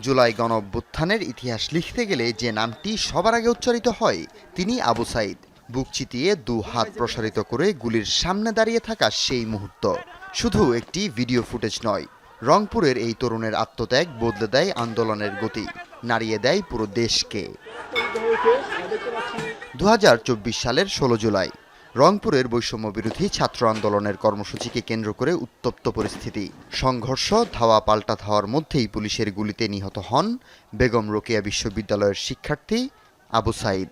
জুলাই গণঅভ্যুত্থানের ইতিহাস লিখতে গেলে যে নামটি সবার আগে উচ্চারিত হয় তিনি আবু সাঈদ। বুক চিতিয়ে দু হাত প্রসারিত করে গুলির সামনে দাঁড়িয়ে থাকা সেই মুহূর্ত শুধু একটি ভিডিও ফুটেজ নয়, রংপুরের এই তরুণের আত্মত্যাগ বদলে দেয় আন্দোলনের গতি, নাড়িয়ে দেয় পুরো দেশকে। 2024 সালের 16 জুলাই রংপুরের বৈষম্য বিরোধী ছাত্র আন্দোলনের কর্মসূচিকে কেন্দ্র করে উত্তপ্ত পরিস্থিতি। সংঘর্ষ, ধাওয়া পাল্টা ধাওয়ার মধ্যেই পুলিশের গুলিতে নিহত হন বেগম রোকেয়া বিশ্ববিদ্যালয়ের শিক্ষার্থী আবু সাঈদ।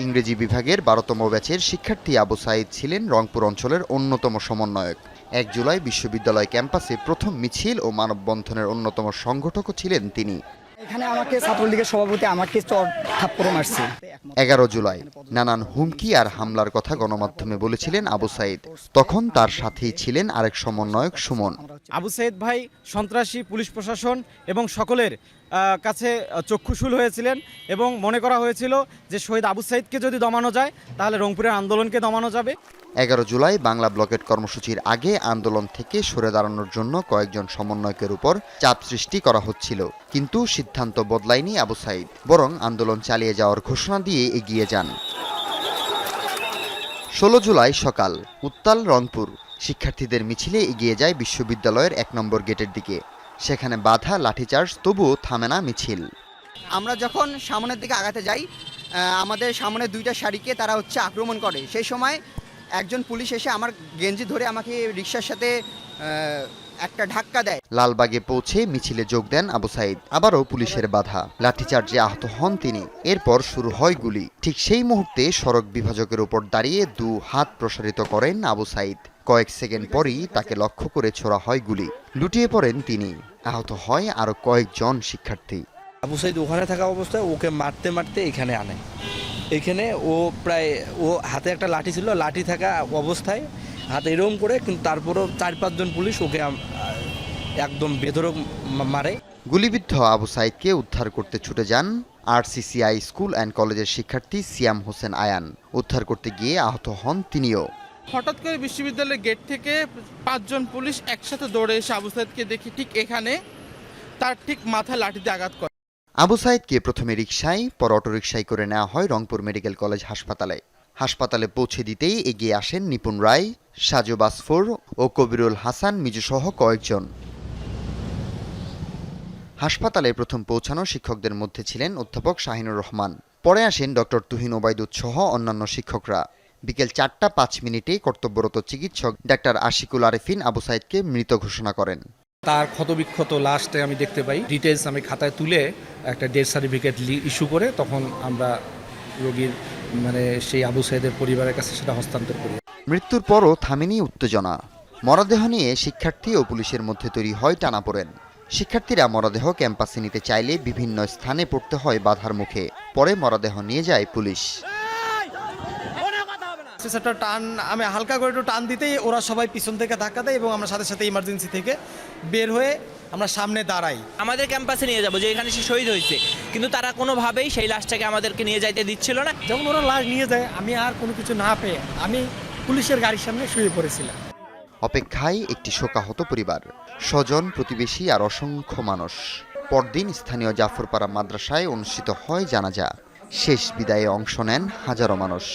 ইংরেজি বিভাগের 12তম ব্যাচের শিক্ষার্থী আবু সাঈদ ছিলেন রংপুর অঞ্চলের অন্যতম সমন্বয়ক। 1 জুলাই বিশ্ববিদ্যালয় ক্যাম্পাসে প্রথম মিছিল ও মানববন্ধনের অন্যতম সংগঠকও ছিলেন তিনি। এখানে আমাকে ছাত্রলীগের সভাপতি আমাকে চর থাপ্পড় মারছে। 11 জুলাই নানান হুমকি আর হামলার কথা গণমাধ্যমে বলেছিলেন আবু সাঈদ। তখন তার সাথেই ছিলেন আরেক সমন্বয়ক সুমন। আবু সাঈদ ভাই সন্ত্রাসী, পুলিশ প্রশাসন এবং সকলের কাছে চক্ষুশূল হয়েছিলেন এবং মনে করা হয়েছিল যে শহীদ আবু সাঈদকে যদি দমানো যায় তাহলে রংপুরের আন্দোলনকে দমানো যাবে। 11 জুলাই বাংলা ব্লকেট কর্মসূচির আগে আন্দোলন থেকে সরে দাঁড়ানোর জন্য কয়েকজন সমন্বয়কের উপর চাপ সৃষ্টি করা হচ্ছিল, কিন্তু সিদ্ধান্ত বদলায়নি আবু সাঈদ, বরং আন্দোলন চালিয়ে যাওয়ার ঘোষণা দিয়ে এগিয়ে যান। 16 জুলাই সকাল উত্তাল রংপুর। শিক্ষার্থীদের মিছিলে এগিয়ে যায় বিশ্ববিদ্যালয়ের 1 নম্বর গেটের দিকে। সেখানে বাধা, লাঠিচার্জ, তবুও থামে না মিছিল। আমরা যখন সামনের দিকে আগাতে যাই, আমাদের সামনে 2টা সারিকে তারা আক্রমণ করে। সেই সময় একজন পুলিশ এসে আমার গেঞ্জি ধরে আমাকে রিকশার সাথে একটা ধাক্কা দেয়। লালবাগে পৌঁছে মিছিলে যোগ দেন আবু সাঈদ। আবারও পুলিশের বাধা, লাঠিচার্জে আহত হন তিনি। এরপর শুরু হয় গুলি। ঠিক সেই মুহূর্তে সড়ক বিভাজকের উপর দাঁড়িয়ে 2 হাত প্রসারিত করেন আবু সাঈদ। কয়েক সেকেন্ড পরই তাকে লক্ষ্য করে ছোড়া হয় গুলি। লুটিয়ে পড়েন তিনি। আহত হয় আরো কয়েকজন শিক্ষার্থী। আবু সাঈদ ওখানে থাকা অবস্থায় ওকে মারতে মারতে এখানে আনে। এখানে ও হাতে একটা লাঠি ছিল, লাঠি থাকা অবস্থায় হাতে এরকম করে, কিন্তু তারপরও 4-5 জন পুলিশ ওকে একদম বেধড়ক মারে। গুলিবিদ্ধ আবু সাঈদকে উদ্ধার করতে ছুটে যান RCCI স্কুল অ্যান্ড কলেজের শিক্ষার্থী সিয়াম হোসেন আয়ান। উদ্ধার করতে গিয়ে আহত হন তিনিও। হঠাৎ করে বিশ্ববিদ্যালয়ের গেট থেকে 5 জন পুলিশ একসাথে দৌড়ে এসে আবু সাঈদকে দেখি ঠিক এখানে তার ঠিক মাথায় লাঠি দিয়ে আঘাত করে। আবু সাঈদকে প্রথমে রিকশায়, পর অটোরিকশায় করে নেওয়া হয় রংপুর মেডিকেল কলেজ হাসপাতালে। হাসপাতালে পৌঁছে দিতেই এগিয়ে আসেন নিপুণ রায়, সাজু বাসফোর ও কবিরুল হাসান মিজুসহ কয়েকজন। হাসপাতালে প্রথম পৌঁছানো শিক্ষকদের মধ্যে ছিলেন অধ্যাপক শাহিনুর রহমান। পরে আসেন ডক্টর তুহিন ওবায়দুদ সহ অন্যান্য শিক্ষকরা। বিকেল 4টা 5 মিনিটে কর্তব্যরত চিকিৎসক ডাক্তার আশিকুল আরেফিন আবু সাঈদকে মৃত ঘোষণা করেন। তার ক্ষতবিক্ষত লাশটা আমি দেখতে পাই। ডিটেলস আমি খাতায় তুলে একটা ডেথ সার্টিফিকেট ইস্যু করে তখন আমরা রোগীর সেই আবু সাঈদের পরিবারের কাছে সেটা হস্তান্তর করি। মৃত্যুর পরও থামেনি উত্তেজনা। মরদেহ নিয়ে শিক্ষার্থী ও পুলিশের মধ্যে তৈরি হয় টানাপোড়েন। শিক্ষার্থীরা মরদেহ ক্যাম্পাসে নিতে চাইলে বিভিন্ন স্থানে পড়তে হয় বাধার মুখে। পরে মরদেহ নিয়ে যায় পুলিশ। টান আমি হালকা করে একটু টান দিতেই ওরা সবাই পিছন থেকে ধাক্কা দেয় এবং আমরা সাথে সাথে ইমার্জেন্সি থেকে বের হয়ে আমরা সামনে দাঁড়াই। আমাদের ক্যাম্পাসে নিয়ে যাবো, যে এখানে সে শহীদ হয়েছে, কিন্তু তারা কোনোভাবেই সেই লাশটাকে আমাদেরকে নিয়ে যাইতে দিচ্ছিল না। যখন ওরা লাশ নিয়ে যায়, আমি আর কোনো কিছু না পেয়ে আমি পুলিশের গাড়ির সামনে শুয়ে পড়েছিলাম। অপেক্ষায় একটি শোকাহত পরিবার, স্বজন, প্রতিবেশী আর অসংখ্য মানুষ। পরদিন স্থানীয় জাফরপাড়া মাদ্রাসায় অনুষ্ঠিত হয় জানাজা। শেষ বিদায়ে অংশ নেন হাজারো মানুষ।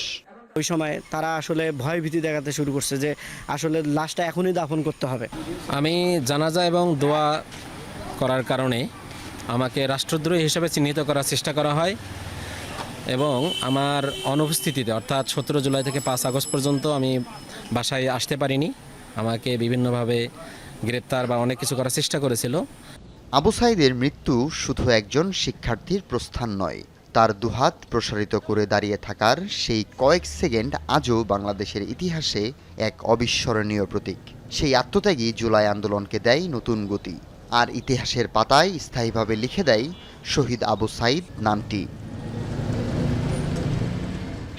ওই সময় তারা আসলে ভয়ভীতি দেখাতে শুরু করছে যে আসলে লাশটা এখনই দাফন করতে হবে। আমি জানাজা এবং দোয়া করার কারণে আমাকে রাষ্ট্রদ্রোহী হিসেবে চিহ্নিত করার চেষ্টা করা হয় এবং আমার অনুপস্থিতিতে, অর্থাৎ 17 জুলাই থেকে 5 আগস্ট পর্যন্ত আমি বাসায় আসতে পারিনি। আমাকে বিভিন্নভাবে গ্রেপ্তার বা অনেক কিছু করার চেষ্টা করেছিল। আবু সাঈদের মৃত্যু শুধু একজন শিক্ষার্থীর প্রস্থান নয়, তার দুহাত প্রসারিত করে দাঁড়িয়ে থাকার সেই কয়েক সেকেন্ড আজও বাংলাদেশের ইতিহাসে এক অবিস্মরণীয় প্রতীক। সেই আত্মত্যাগী জুলাই আন্দোলনকে দেয় নতুন গতি, আর ইতিহাসের পাতায় স্থায়ীভাবে লিখে দেয় শহীদ আবু সাঈদ নামটি।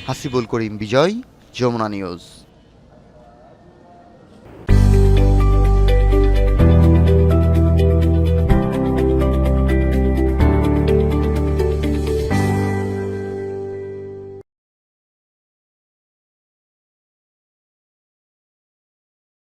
হাসিবুল করিম বিজয়, যমুনা নিউজ।